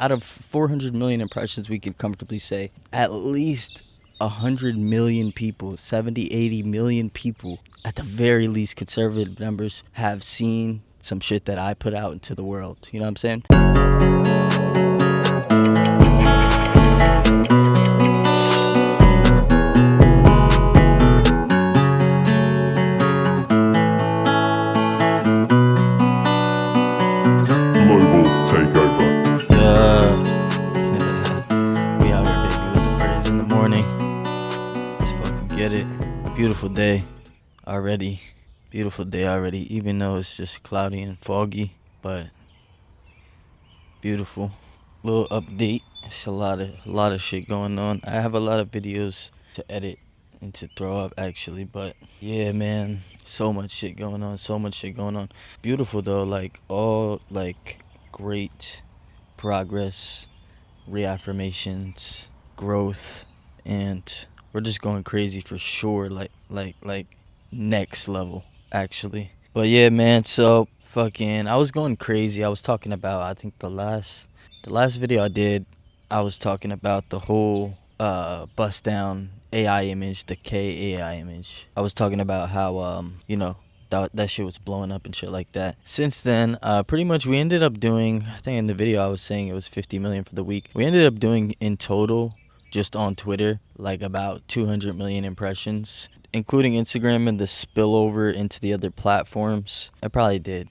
out of 400 million impressions, we could comfortably say at least 100 million people, 70, 80 million people, at the very least, conservative numbers, have seen some shit that I put out into the world. You know what I'm saying? Global takeover. We out here, baby, with the birds in the morning. Let's fucking get it. Beautiful day already. Beautiful day already, even though it's just cloudy and foggy, but beautiful. Little update. It's a lot of shit going on. I have a lot of videos to edit and to throw up actually, but yeah, man, so much shit going on. Beautiful though, like all like great progress, reaffirmations, growth, and we're just going crazy for sure, like next level actually. But yeah, man, so fucking I was going crazy. I was talking about, I think the last video I did, I was talking about the whole bust down AI image, the K AI image. I was talking about how that shit was blowing up and shit like that. Since then, pretty much we ended up doing, I think in the video I was saying it was 50 million for the week. We ended up doing in total, just on Twitter, like about 200 million impressions, including Instagram and the spillover into the other platforms. I probably did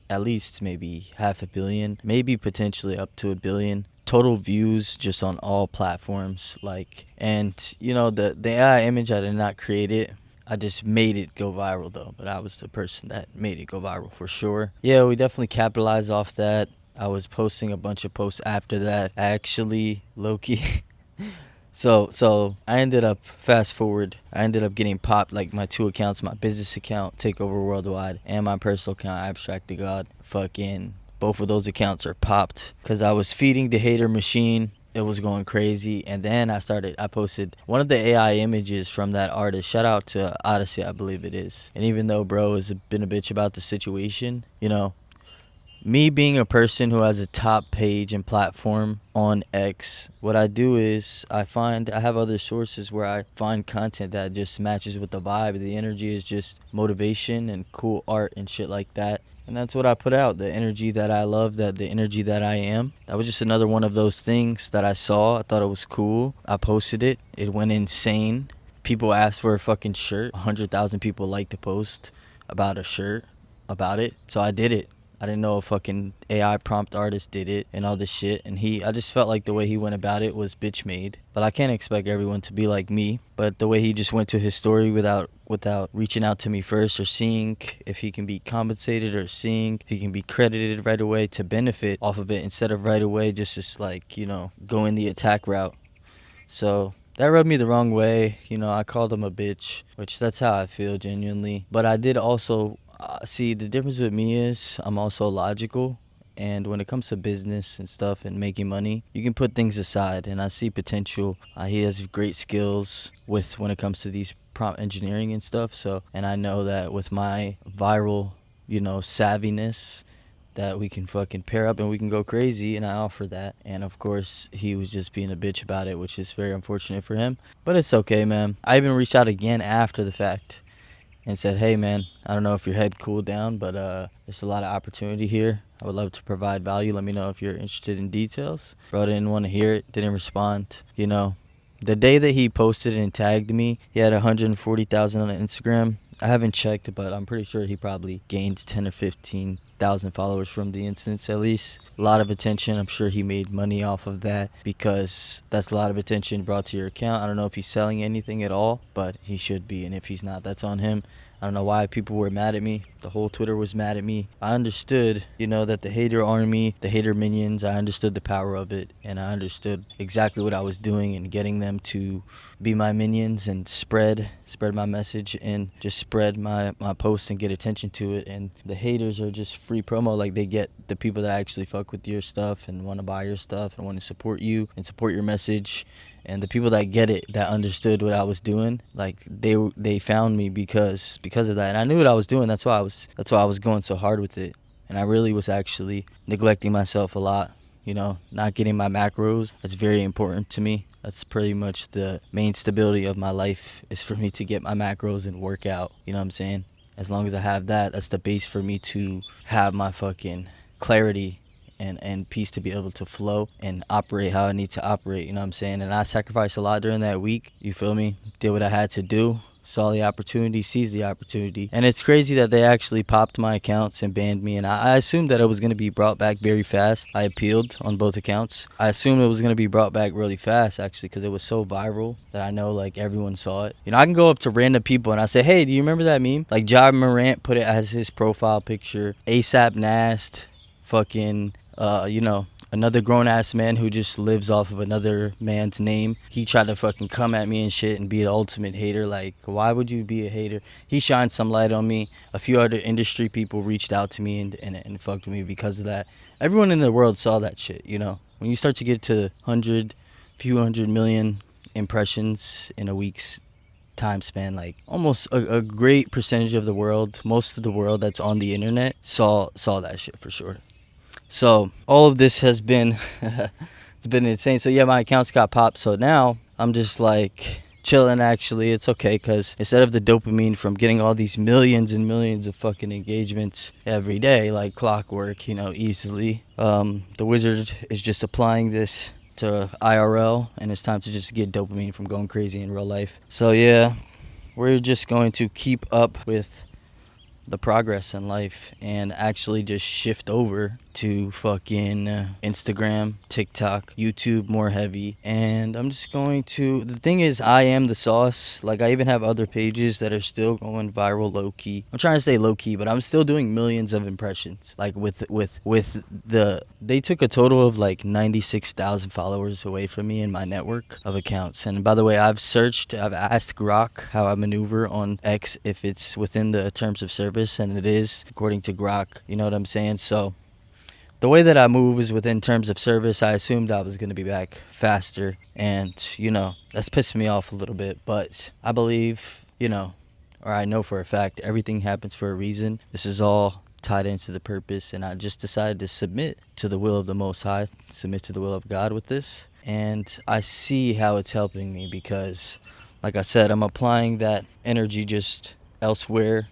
at least maybe 500 million, maybe potentially up to 1 billion total views just on all platforms. Like, and you know, the AI image, I did not create it. I just made it go viral though, but I was the person that made it go viral for sure. Yeah, we definitely capitalized off that. I was posting a bunch of posts after that, actually, low-key. So I ended up, fast forward, I ended up getting popped, like my two accounts, my business account, Takeover Worldwide, and my personal account, Abstract to God. Fucking both of those accounts are popped because I was feeding the hater machine. It was going crazy, and then I posted one of the AI images from that artist. Shout out to Odyssey, I believe it is. And even though bro has been a bitch about the situation, you know, me being a person who has a top page and platform on X, what I do is I have other sources where I find content that just matches with the vibe. The energy is just motivation and cool art and shit like that. And that's what I put out, the energy that I love, the energy that I am. That was just another one of those things that I saw. I thought it was cool. I posted it. It went insane. People asked for a fucking shirt. 100,000 people liked the post about a shirt, about it. So I did it. I didn't know a fucking AI prompt artist did it and all this shit. And I just felt like the way he went about it was bitch made. But I can't expect everyone to be like me. But the way he just went to his story without reaching out to me first, or seeing if he can be compensated, or seeing if he can be credited right away to benefit off of it, instead of right away just like, you know, going the attack route. So that rubbed me the wrong way. You know, I called him a bitch, which that's how I feel genuinely. But I did also see, the difference with me is I'm also logical. And when it comes to business and stuff and making money, you can put things aside. And I see potential. He has great skills when it comes to these prompt engineering and stuff. So, and I know that with my viral, you know, savviness, that we can fucking pair up and we can go crazy, and I offer that. And of course, he was just being a bitch about it, which is very unfortunate for him. But it's okay, man. I even reached out again after the fact and said, hey, man, I don't know if your head cooled down, but there's a lot of opportunity here. I would love to provide value. Let me know if you're interested in details. Bro didn't want to hear it, didn't respond. You know, the day that he posted and tagged me, he had 140,000 on Instagram. I haven't checked, but I'm pretty sure he probably gained 10 or 15,000 followers from the instance, at least. A lot of attention. I'm sure he made money off of that, because that's a lot of attention brought to your account. I don't know if he's selling anything at all, but he should be. And if he's not, that's on him. I don't know why people were mad at me. The whole Twitter was mad at me. I understood, you know, that the hater army, the hater minions, I understood the power of it. And I understood exactly what I was doing and getting them to be my minions and spread my message and just spread my post and get attention to it. And the haters are just free promo. Like, they get the people that actually fuck with your stuff and want to buy your stuff and want to support you and support your message. And the people that get it, that understood what I was doing, like, they found me because of that. And I knew what I was doing. That's why I was going so hard with it. And I really was actually neglecting myself a lot. you know, not getting my macros. That's very important to me. That's pretty much the main stability of my life, is for me to get my macros and work out. You know what I'm saying? As long as I have that, that's the base for me to have my fucking clarity and peace to be able to flow and operate how I need to operate. You know what I'm saying? And I sacrificed a lot during that week. You feel me? Did what I had to do. Saw the opportunity, seized the opportunity. And it's crazy that they actually popped my accounts and banned me. And I assumed that it was going to be brought back very fast. I appealed on both accounts. I assumed it was going to be brought back really fast, actually, because it was so viral that I know, like, everyone saw it. You know, I can go up to random people and I say, hey, do you remember that meme? Like, Ja Morant put it as his profile picture. ASAP Nast, fucking, you know, another grown-ass man who just lives off of another man's name. He tried to fucking come at me and shit and be the ultimate hater. Like, why would you be a hater? He shined some light on me. A few other industry people reached out to me and fucked with me because of that. Everyone in the world saw that shit, you know. When you start to get to few hundred million impressions in a week's time span, like, almost a great percentage of the world, most of the world that's on the internet saw that shit for sure. So all of this has been it's been insane. So yeah, my accounts got popped. So now I'm just like chilling. Actually, it's okay, because instead of the dopamine from getting all these millions and millions of fucking engagements every day, like clockwork, you know, easily, the wizard is just applying this to IRL, and it's time to just get dopamine from going crazy in real life. So yeah, we're just going to keep up with the progress in life and actually just shift over to fucking Instagram, TikTok, YouTube more heavy. And I'm just going to, the thing is, I am the sauce. Like, I even have other pages that are still going viral low key. I'm trying to stay low key, but I'm still doing millions of impressions. Like, with they took a total of like 96,000 followers away from me in my network of accounts. And by the way, I've asked Grok how I maneuver on X if it's within the terms of service, and it is, according to Grok. You know what I'm saying? So the way that I move is within terms of service. I assumed I was going to be back faster, and, you know, that's pissing me off a little bit. But I believe, you know, or I know for a fact, everything happens for a reason. This is all tied into the purpose, and I just decided to submit to the will of the Most High, submit to the will of God with this. And I see how it's helping me because, like I said, I'm applying that energy just elsewhere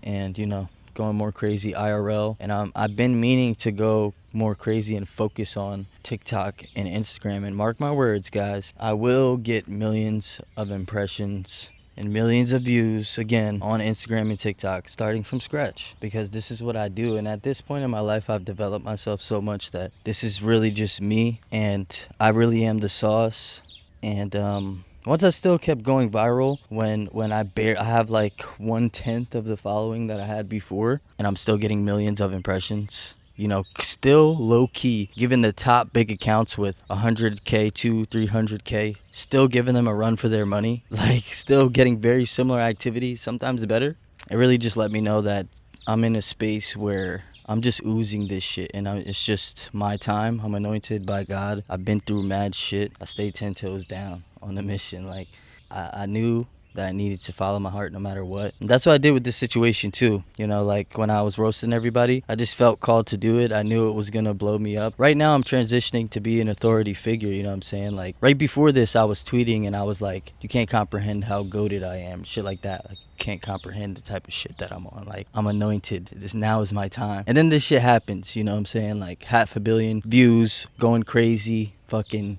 and, you know, going more crazy IRL. And I've been meaning to go more crazy and focus on TikTok and Instagram. And mark my words, guys, I will get millions of impressions and millions of views again on Instagram and TikTok, starting from scratch, because this is what I do. And at this point in my life, I've developed myself so much that this is really just me, and I really am the sauce. And once I still kept going viral when I have like 1/10 of the following that I had before, and I'm still getting millions of impressions. You know, still low key, giving the top big accounts with 100K to 300K, still giving them a run for their money, like still getting very similar activity, sometimes better. It really just let me know that I'm in a space where I'm just oozing this shit, and it's just my time. I'm anointed by God. I've been through mad shit. I stayed 10 toes down on the mission. Like, I knew that I needed to follow my heart no matter what. And that's what I did with this situation too. You know, like when I was roasting everybody, I just felt called to do it. I knew it was gonna blow me up. Right now I'm transitioning to be an authority figure, you know what I'm saying? Like, right before this I was tweeting and I was like, you can't comprehend how goated I am, shit like that. Like, can't comprehend the type of shit that I'm on. Like, I'm anointed. Now is my time. And then this shit happens, you know what I'm saying? Like, 500 million views, going crazy, fucking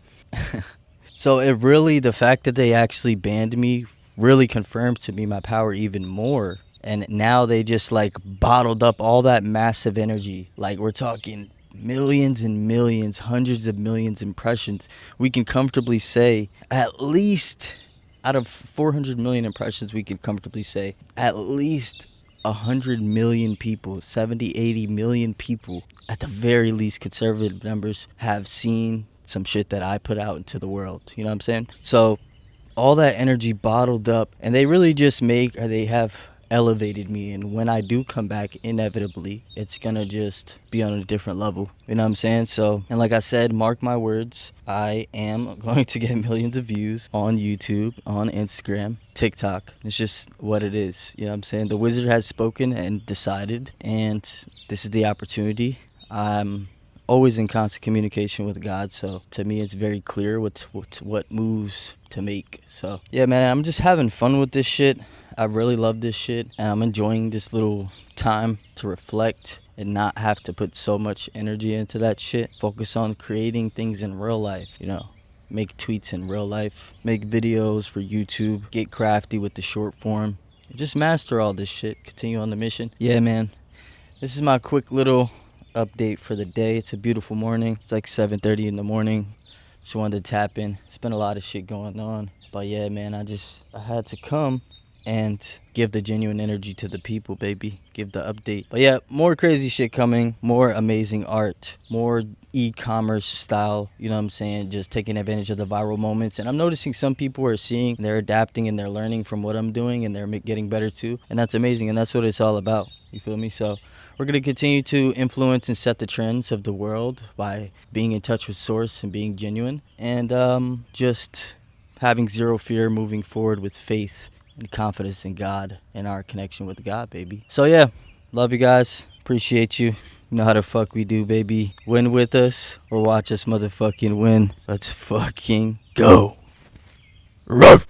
so it really, the fact that they actually banned me really confirmed to me my power even more. And now they just like bottled up all that massive energy. Like, we're talking millions and millions, hundreds of millions impressions. We can comfortably say, at least out of 400 million impressions, we can comfortably say at least 100 million people, 70, 80 million people, at the very least, conservative numbers, have seen some shit that I put out into the world. You know what I'm saying? So all that energy bottled up, and they really just they have elevated me. And when I do come back, inevitably, it's gonna just be on a different level. You know what I'm saying? So, and like I said, mark my words, I am going to get millions of views on YouTube, on Instagram, TikTok. It's just what it is. You know what I'm saying? The wizard has spoken and decided, and this is the opportunity. I'm always in constant communication with God. So to me, it's very clear what moves to make. So yeah, man, I'm just having fun with this shit. I really love this shit, and I'm enjoying this little time to reflect and not have to put so much energy into that shit. Focus on creating things in real life, you know. Make tweets in real life, make videos for YouTube, get crafty with the short form, just master all this shit, continue on the mission. Yeah, man, this is my quick little update for the day. It's a beautiful morning. It's like 7:30 in the morning. Just wanted to tap in. It's been a lot of shit going on, but yeah, man, I had to come and give the genuine energy to the people, baby. Give the update. But yeah, more crazy shit coming, more amazing art, more e-commerce style, you know what I'm saying, just taking advantage of the viral moments. And I'm noticing some people are seeing, they're adapting, and they're learning from what I'm doing, and they're getting better too. And that's amazing, and that's what it's all about. You feel me? So we're going to continue to influence and set the trends of the world by being in touch with source and being genuine, and just having zero fear, moving forward with faith and confidence in God and our connection with God, baby. So yeah, love you guys. Appreciate you. You know how the fuck we do, baby. Win with us or watch us motherfucking win. Let's fucking go. Ruff.